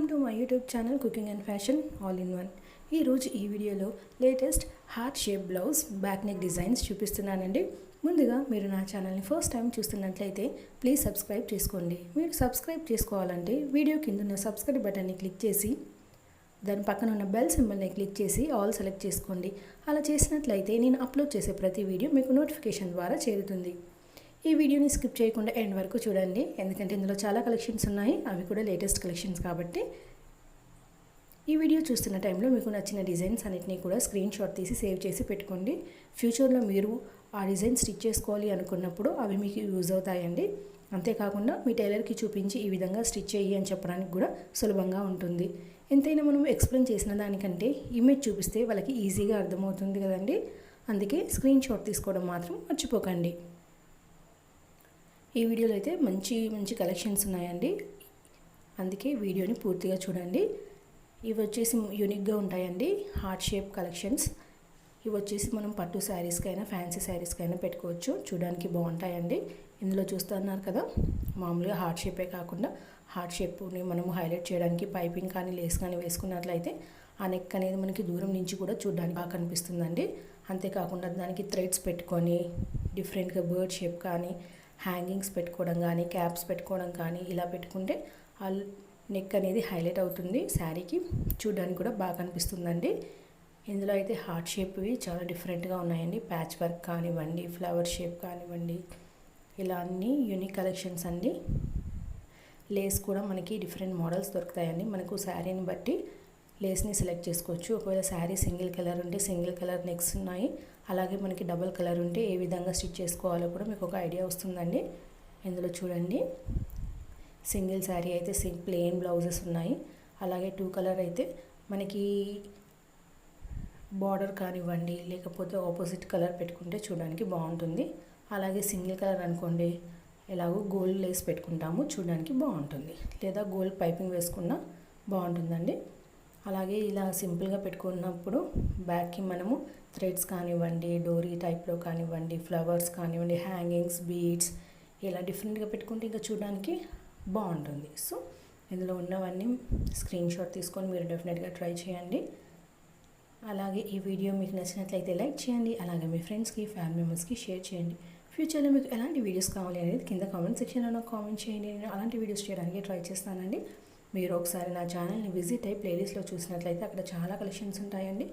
Welcome to my YouTube channel cooking and fashion all in one. ఈరోజు ఈ వీడియోలో latest heart shape blouse back neck designs చూపిస్తున్నానండి. ముందుగా మీరు నా ఛానల్ని ఫస్ట్ టైం చూస్తున్నట్లయితే ప్లీజ్ సబ్స్క్రైబ్ చేసుకోండి. మీరు సబ్స్క్రైబ్ చేసుకోవాలంటే వీడియో కింద ఉన్న సబ్స్క్రైబ్ బటన్ని క్లిక్ చేసి దాని పక్కన ఉన్న బెల్ సింబల్ని క్లిక్ చేసి ఆల్ సెలెక్ట్ చేసుకోండి. అలా చేసినట్లయితే నేను అప్లోడ్ చేసే ప్రతి వీడియో మీకు నోటిఫికేషన్ ద్వారా చేరుతుంది. ఈ వీడియోని స్కిప్ చేయకుండా ఎండ్ వరకు చూడండి, ఎందుకంటే ఇందులో చాలా కలెక్షన్స్ ఉన్నాయి, అవి కూడా లేటెస్ట్ కలెక్షన్స్ కాబట్టి. ఈ వీడియో చూస్తున్న టైంలో మీకు నచ్చిన డిజైన్స్ అన్నిటినీ కూడా స్క్రీన్ షాట్ తీసి సేవ్ చేసి పెట్టుకోండి. ఫ్యూచర్లో మీరు ఆ డిజైన్ స్టిచ్ చేసుకోవాలి అనుకున్నప్పుడు అవి మీకు యూజ్ అవుతాయండి. అంతేకాకుండా మీ టైలర్కి చూపించి ఈ విధంగా స్టిచ్ చేయి అని చెప్పడానికి కూడా సులభంగా ఉంటుంది. ఎంతైనా మనం ఎక్స్ప్లెయిన్ చేసిన దానికంటే ఇమేజ్ చూపిస్తే వాళ్ళకి ఈజీగా అర్థమవుతుంది కదండి. అందుకే స్క్రీన్ షాట్ తీసుకోవడం మాత్రం మర్చిపోకండి. ఈ వీడియోలో అయితే మంచి మంచి కలెక్షన్స్ ఉన్నాయండి, అందుకే వీడియోని పూర్తిగా చూడండి. ఇవి వచ్చేసి యూనిక్గా ఉంటాయండి, హార్ట్ షేప్ కలెక్షన్స్. ఇవి వచ్చేసి మనం పట్టు శారీస్కైనా ఫ్యాన్సీ శారీస్కైనా పెట్టుకోవచ్చు, చూడడానికి బాగుంటాయండి. ఇందులో చూస్తున్నారు కదా, మామూలుగా హార్ట్ షేపే కాకుండా హార్ట్ షేప్ని మనము హైలైట్ చేయడానికి పైపింగ్ కానీ లేస్ కానీ వేసుకున్నట్లయితే ఆ నెక్ అనేది మనకి దూరం నుంచి కూడా చూడడానికి బాగా కనిపిస్తుందండి. అంతేకాకుండా దానికి థ్రెడ్స్ పెట్టుకొని డిఫరెంట్గా బర్డ్ షేప్ కానీ హ్యాంగింగ్స్ పెట్టుకోవడం కానీ క్యాప్స్ పెట్టుకోవడం కానీ ఇలా పెట్టుకుంటే ఆ నెక్ అనేది హైలైట్ అవుతుంది, శారీకి చూడడానికి కూడా బాగా కనిపిస్తుందండి. ఇందులో అయితే హార్ట్ షేప్వి చాలా డిఫరెంట్గా ఉన్నాయండి. ప్యాచ్ వర్క్ కానివ్వండి, ఫ్లవర్ షేప్ కానివ్వండి, ఇలా అన్నీ యూనిక్ కలెక్షన్స్ అండి. లేస్ కూడా మనకి డిఫరెంట్ మోడల్స్ దొరుకుతాయండి. మనకు శారీని బట్టి లేస్ని సెలెక్ట్ చేసుకోవచ్చు. ఒకవేళ శారీ సింగిల్ కలర్ ఉంటే సింగిల్ కలర్ నెక్స్ ఉన్నాయి, అలాగే మనకి డబుల్ కలర్ ఉంటే ఏ విధంగా స్టిచ్ చేసుకోవాలో కూడా మీకు ఒక ఐడియా వస్తుందండి. ఇందులో చూడండి, సింగిల్ శారీ అయితే ప్లెయిన్ బ్లౌజెస్ ఉన్నాయి, అలాగే 2 కలర్ అయితే మనకి బార్డర్ కానివ్వండి లేకపోతే ఆపోజిట్ కలర్ పెట్టుకుంటే చూడడానికి బాగుంటుంది. అలాగే సింగిల్ కలర్ అనుకోండి, ఎలాగో గోల్డ్ లేస్ పెట్టుకుంటాము, చూడడానికి బాగుంటుంది, లేదా గోల్డ్ పైపింగ్ వేసుకున్నా బాగుంటుందండి. అలాగే ఇలా సింపుల్గా పెట్టుకున్నప్పుడు బ్యాక్కి మనము థ్రెడ్స్ కానివ్వండి, డోరీ టైప్లో కానివ్వండి, ఫ్లవర్స్ కానివ్వండి, హ్యాంగింగ్స్, బీడ్స్ ఇలా డిఫరెంట్గా పెట్టుకుంటే ఇంకా చూడడానికి బాగుంటుంది. సో ఇందులో ఉన్నవన్నీ స్క్రీన్ షాట్ తీసుకొని మీరు డెఫినెట్గా ట్రై చేయండి. అలాగే ఈ వీడియో మీకు నచ్చినట్లయితే లైక్ చేయండి, అలాగే మీ ఫ్రెండ్స్కి ఫ్యామిలీ మెంబర్స్కి షేర్ చేయండి. ఫ్యూచర్లో మీకు ఎలాంటి వీడియోస్ కావాలి అనేది కింద కామెంట్ సెక్షన్లో నాకు కామెంట్ చేయండి, నేను అలాంటి వీడియోస్ చేయడానికి ట్రై చేస్తానండి. మీరు ఒకసారి నా ఛానల్ని విజిట్ అయ్యి ప్లేలిస్ట్లో చూసినట్లయితే అక్కడ చాలా కలెక్షన్స్ ఉంటాయండి.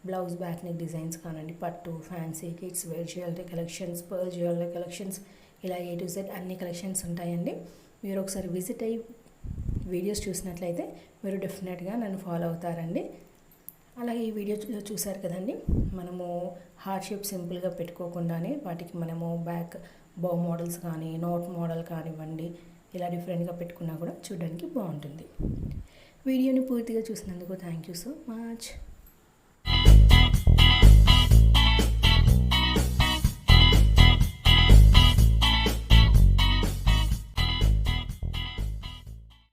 బ్లౌజ్ బ్యాక్ నెక్ డిజైన్స్ కానండి, పట్టు, fancy, kids wear jewellery collections, pearl jewellery collections, ఇలా A to Z అన్ని కలెక్షన్స్ ఉంటాయండి. మీరు ఒకసారి విజిట్ అయ్యి వీడియోస్ చూసినట్లయితే మీరు డెఫినెట్గా నన్ను ఫాలో అవుతారండి. అలాగే ఈ వీడియోలో చూసారు కదండి, మనము హార్ట్ షేప్ సింపుల్గా పెట్టుకోకుండానే వాటికి మనము బ్యాక్ బౌ మోడల్స్ కానీ నోట్ మోడల్ కానివ్వండి ఇలా డిఫరెంట్గా పెట్టుకున్నా కూడా చూడడానికి బాగుంటుంది. వీడియోని పూర్తిగా చూసినందుకు థ్యాంక్ యూ సో మచ్.